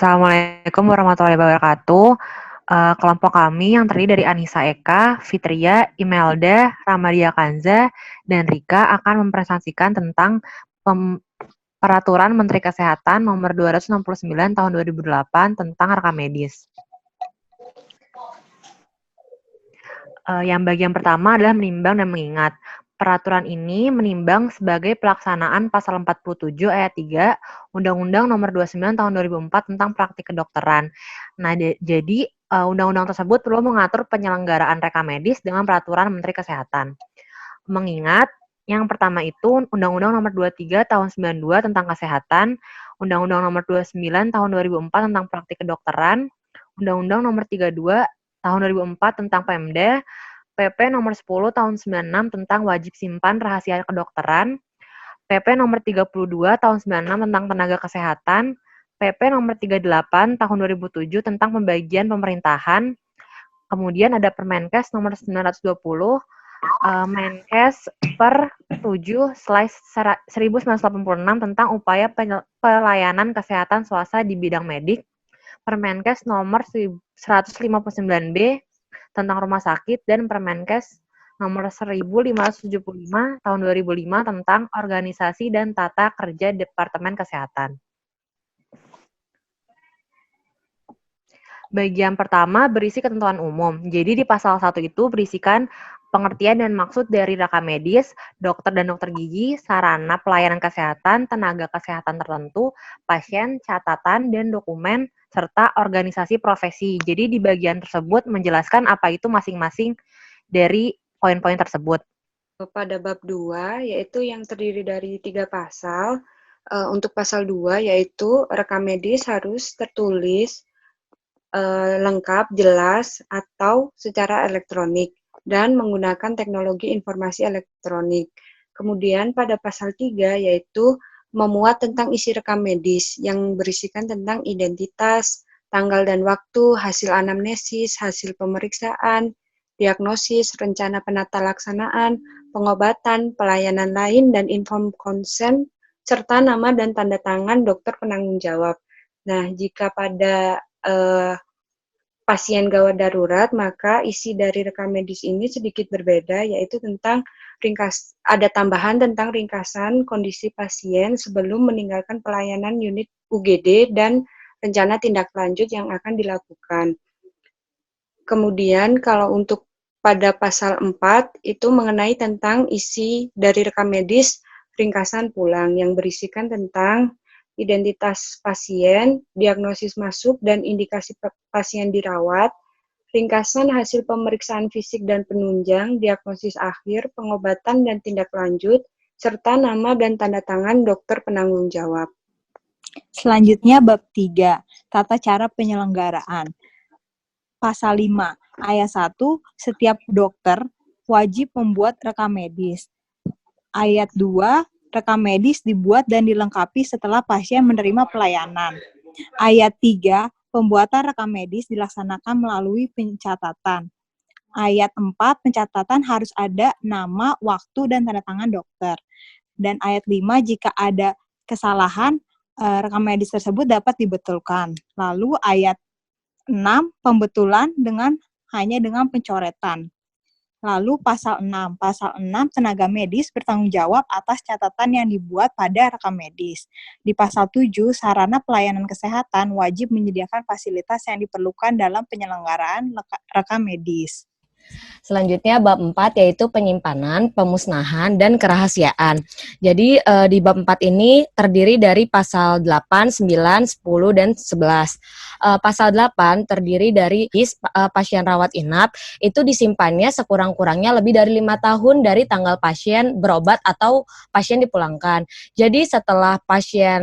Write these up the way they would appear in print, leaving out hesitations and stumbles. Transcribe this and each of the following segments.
Assalamualaikum warahmatullahi wabarakatuh. Kelompok kami yang terdiri dari Anissa Eka, Fitria, Imelda, Ramadia Kanza, dan Rika akan mempresentasikan tentang Peraturan Menteri Kesehatan Nomor 269 Tahun 2008 tentang rekam medis. Yang bagian pertama adalah menimbang dan mengingat. Peraturan ini menimbang sebagai pelaksanaan Pasal 47 Ayat 3 Undang-Undang Nomor 29 Tahun 2004 tentang praktik kedokteran. Nah, jadi undang-undang tersebut perlu mengatur penyelenggaraan rekam medis dengan Peraturan Menteri Kesehatan. Mengingat yang pertama itu Undang-Undang Nomor 23 Tahun 92 tentang kesehatan, Undang-Undang Nomor 29 Tahun 2004 tentang praktik kedokteran, Undang-Undang Nomor 32 Tahun 2004 tentang Pemda, PP Nomor 10 Tahun 96 tentang wajib simpan rahasia kedokteran, PP Nomor 32 Tahun 96 tentang tenaga kesehatan, PP Nomor 38 Tahun 2007 tentang pembagian pemerintahan, kemudian ada Permenkes Nomor 920, Menkes per 7/1986 tentang upaya pelayanan kesehatan swasta di bidang medik, Permenkes Nomor 159B tentang rumah sakit, dan Permenkes Nomor 1575 Tahun 2005 tentang organisasi dan tata kerja Departemen Kesehatan. Bagian pertama berisi ketentuan umum. Jadi di pasal 1 itu berisikan pengertian dan maksud dari rekam medis, dokter dan dokter gigi, sarana pelayanan kesehatan, tenaga kesehatan tertentu, pasien, catatan, dan dokumen, serta organisasi profesi. Jadi di bagian tersebut menjelaskan apa itu masing-masing dari poin-poin tersebut. Pada bab 2, yaitu yang terdiri dari 3 pasal. Untuk pasal 2, yaitu rekam medis harus tertulis lengkap, jelas, atau secara elektronik, dan menggunakan teknologi informasi elektronik. Kemudian pada pasal 3, yaitu memuat tentang isi rekam medis yang berisikan tentang identitas, tanggal dan waktu, hasil anamnesis, hasil pemeriksaan, diagnosis, rencana penata laksanaan, pengobatan, pelayanan lain, dan inform consent, serta nama dan tanda tangan dokter penanggung jawab. Nah, jika pada pasien gawat darurat, maka isi dari rekam medis ini sedikit berbeda, yaitu tentang ada tambahan tentang ringkasan kondisi pasien sebelum meninggalkan pelayanan unit UGD dan rencana tindak lanjut yang akan dilakukan. Kemudian kalau untuk pada pasal 4 itu mengenai tentang isi dari rekam medis ringkasan pulang yang berisikan tentang identitas pasien, diagnosis masuk dan indikasi pasien dirawat, ringkasan hasil pemeriksaan fisik dan penunjang, diagnosis akhir, pengobatan dan tindak lanjut, serta nama dan tanda tangan dokter penanggung jawab. Selanjutnya bab 3, tata cara penyelenggaraan. Pasal 5, ayat 1, setiap dokter wajib membuat rekam medis. Ayat 2, rekam medis dibuat dan dilengkapi setelah pasien menerima pelayanan. Ayat 3, pembuatan rekam medis dilaksanakan melalui pencatatan. Ayat 4, pencatatan harus ada nama, waktu, dan tanda tangan dokter. Dan ayat 5, jika ada kesalahan, rekam medis tersebut dapat dibetulkan. Lalu ayat 6, pembetulan hanya dengan pencoretan. Lalu pasal 6. Pasal 6, tenaga medis bertanggung jawab atas catatan yang dibuat pada rekam medis. Di pasal 7, sarana pelayanan kesehatan wajib menyediakan fasilitas yang diperlukan dalam penyelenggaraan rekam medis. Selanjutnya bab 4 yaitu penyimpanan, pemusnahan, dan kerahasiaan. Jadi di bab 4 ini terdiri dari pasal 8, 9, 10, dan 11. Pasal 8 terdiri dari pasien rawat inap, itu disimpannya sekurang-kurangnya lebih dari 5 tahun dari tanggal pasien berobat atau pasien dipulangkan. Jadi setelah pasien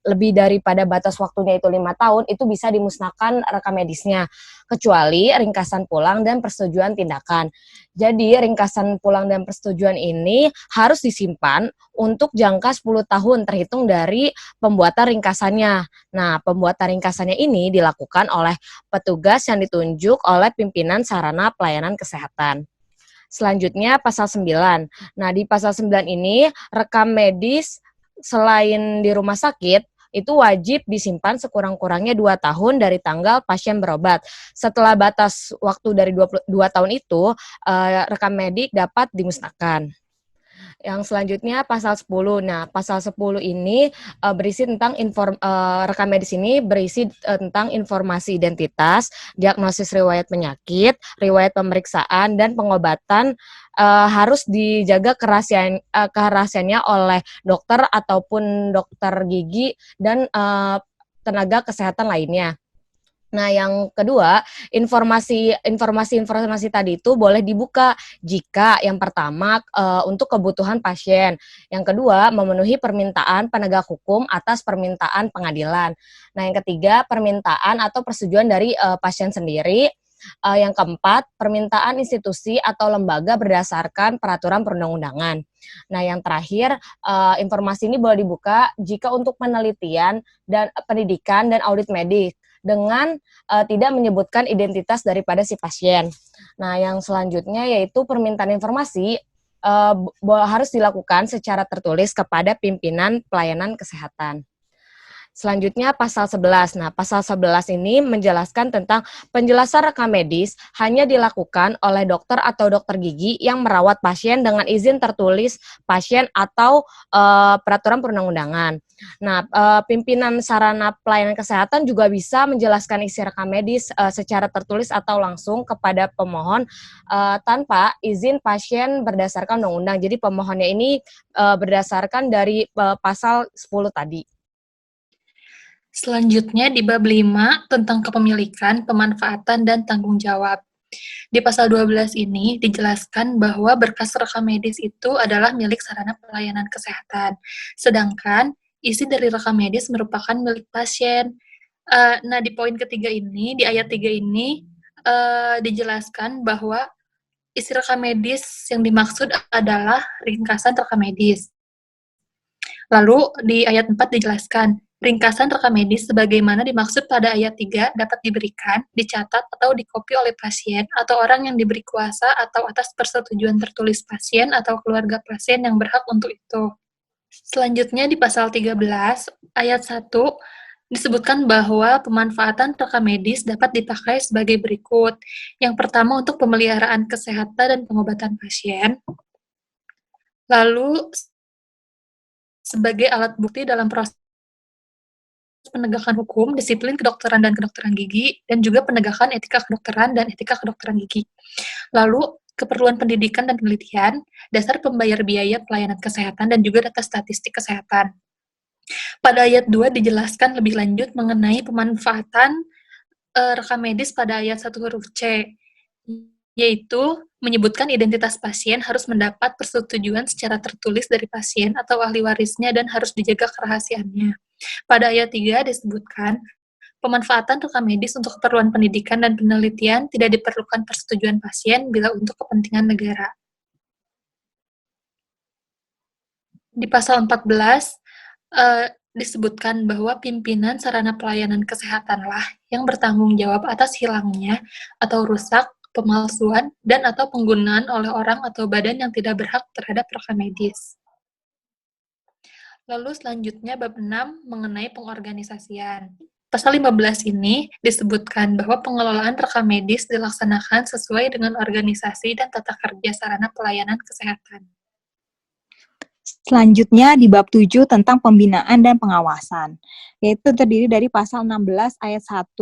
lebih daripada batas waktunya itu 5 tahun, itu bisa dimusnahkan rekam medisnya, kecuali ringkasan pulang dan persetujuan tindakan. Jadi ringkasan pulang dan persetujuan ini harus disimpan untuk jangka 10 tahun terhitung dari pembuatan ringkasannya. Nah, pembuatan ringkasannya ini dilakukan oleh petugas yang ditunjuk oleh pimpinan sarana pelayanan kesehatan. Selanjutnya pasal 9. Nah, di pasal 9 ini rekam medis selain di rumah sakit itu wajib disimpan sekurang-kurangnya 2 tahun dari tanggal pasien berobat. Setelah batas waktu dari 2 tahun itu, rekam medik dapat dimusnahkan. Yang selanjutnya pasal 10. Nah, pasal 10 ini berisi tentang rekam medis ini berisi tentang informasi identitas, diagnosis riwayat penyakit, riwayat pemeriksaan dan pengobatan harus dijaga kerahasiaannya oleh dokter ataupun dokter gigi dan tenaga kesehatan lainnya. Nah, yang kedua, informasi tadi itu boleh dibuka jika yang pertama untuk kebutuhan pasien, yang kedua memenuhi permintaan penegak hukum atas permintaan pengadilan. Nah, yang ketiga permintaan atau persetujuan dari pasien sendiri. Yang keempat, permintaan institusi atau lembaga berdasarkan peraturan perundang-undangan. Nah, yang terakhir, informasi ini boleh dibuka jika untuk penelitian dan pendidikan dan audit medik dengan tidak menyebutkan identitas daripada si pasien. Nah, yang selanjutnya yaitu permintaan informasi harus dilakukan secara tertulis kepada pimpinan pelayanan kesehatan. Selanjutnya pasal 11. Nah, pasal 11 ini menjelaskan tentang penjelasan rekam medis hanya dilakukan oleh dokter atau dokter gigi yang merawat pasien dengan izin tertulis pasien atau peraturan perundang-undangan. Nah, pimpinan sarana pelayanan kesehatan juga bisa menjelaskan isi rekam medis secara tertulis atau langsung kepada pemohon tanpa izin pasien berdasarkan undang-undang. Jadi pemohonnya ini berdasarkan dari pasal 10 tadi. Selanjutnya di bab 5 tentang kepemilikan, pemanfaatan, dan tanggung jawab. Di pasal 12 ini dijelaskan bahwa berkas rekam medis itu adalah milik sarana pelayanan kesehatan. Sedangkan isi dari rekam medis merupakan milik pasien. Nah, di poin ketiga ini, di ayat 3 ini, dijelaskan bahwa isi rekam medis yang dimaksud adalah ringkasan rekam medis. Lalu di ayat 4 dijelaskan, ringkasan rekam medis sebagaimana dimaksud pada ayat 3 dapat diberikan, dicatat, atau dikopi oleh pasien atau orang yang diberi kuasa atau atas persetujuan tertulis pasien atau keluarga pasien yang berhak untuk itu. Selanjutnya di pasal 13 ayat 1 disebutkan bahwa pemanfaatan rekam medis dapat dipakai sebagai berikut. Yang pertama untuk pemeliharaan kesehatan dan pengobatan pasien. Lalu sebagai alat bukti dalam proses penegakan hukum, disiplin kedokteran dan kedokteran gigi, dan juga penegakan etika kedokteran dan etika kedokteran gigi. Lalu, keperluan pendidikan dan penelitian, dasar pembayar biaya pelayanan kesehatan, dan juga data statistik kesehatan. Pada ayat 2 dijelaskan lebih lanjut mengenai pemanfaatan rekam medis pada ayat 1 huruf C, yaitu menyebutkan identitas pasien harus mendapat persetujuan secara tertulis dari pasien atau ahli warisnya dan harus dijaga kerahasiaannya. Pada ayat 3 disebutkan, pemanfaatan rekam medis untuk keperluan pendidikan dan penelitian tidak diperlukan persetujuan pasien bila untuk kepentingan negara. Di pasal 14, disebutkan bahwa pimpinan sarana pelayanan kesehatanlah yang bertanggung jawab atas hilangnya atau rusak, pemalsuan, dan atau penggunaan oleh orang atau badan yang tidak berhak terhadap rekam medis. Lalu selanjutnya bab 6 mengenai pengorganisasian. Pasal 15 ini disebutkan bahwa pengelolaan rekam medis dilaksanakan sesuai dengan organisasi dan tata kerja sarana pelayanan kesehatan. Selanjutnya di bab 7 tentang pembinaan dan pengawasan, yaitu terdiri dari pasal 16 ayat 1,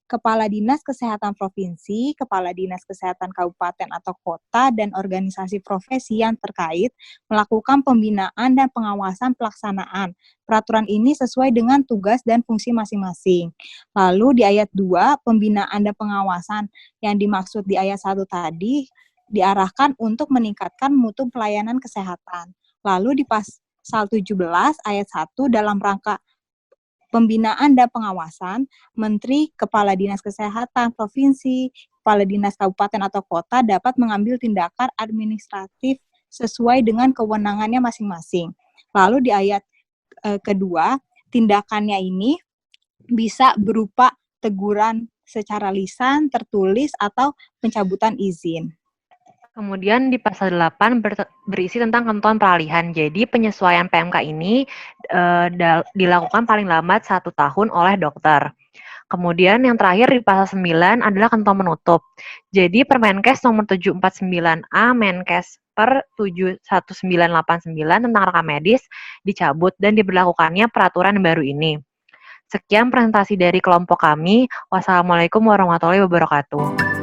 Kepala Dinas Kesehatan Provinsi, Kepala Dinas Kesehatan Kabupaten atau Kota, dan organisasi profesi yang terkait melakukan pembinaan dan pengawasan pelaksanaan. Peraturan ini sesuai dengan tugas dan fungsi masing-masing. Lalu di ayat 2, pembinaan dan pengawasan yang dimaksud di ayat 1 tadi diarahkan untuk meningkatkan mutu pelayanan kesehatan. Lalu di pasal 17 ayat 1 dalam rangka pembinaan dan pengawasan, Menteri, Kepala Dinas Kesehatan Provinsi, Kepala Dinas Kabupaten atau Kota dapat mengambil tindakan administratif sesuai dengan kewenangannya masing-masing. Lalu di ayat kedua, tindakannya ini bisa berupa teguran secara lisan, tertulis, atau pencabutan izin. Kemudian di pasal 8 berisi tentang ketentuan peralihan. Jadi penyesuaian PMK ini dilakukan paling lambat 1 tahun oleh dokter. Kemudian yang terakhir di pasal 9 adalah ketentuan menutup. Jadi Permenkes nomor 749A Menkes per 71989 tentang rekam medis dicabut dan diberlakukannya peraturan yang baru ini. Sekian presentasi dari kelompok kami. Wassalamualaikum warahmatullahi wabarakatuh.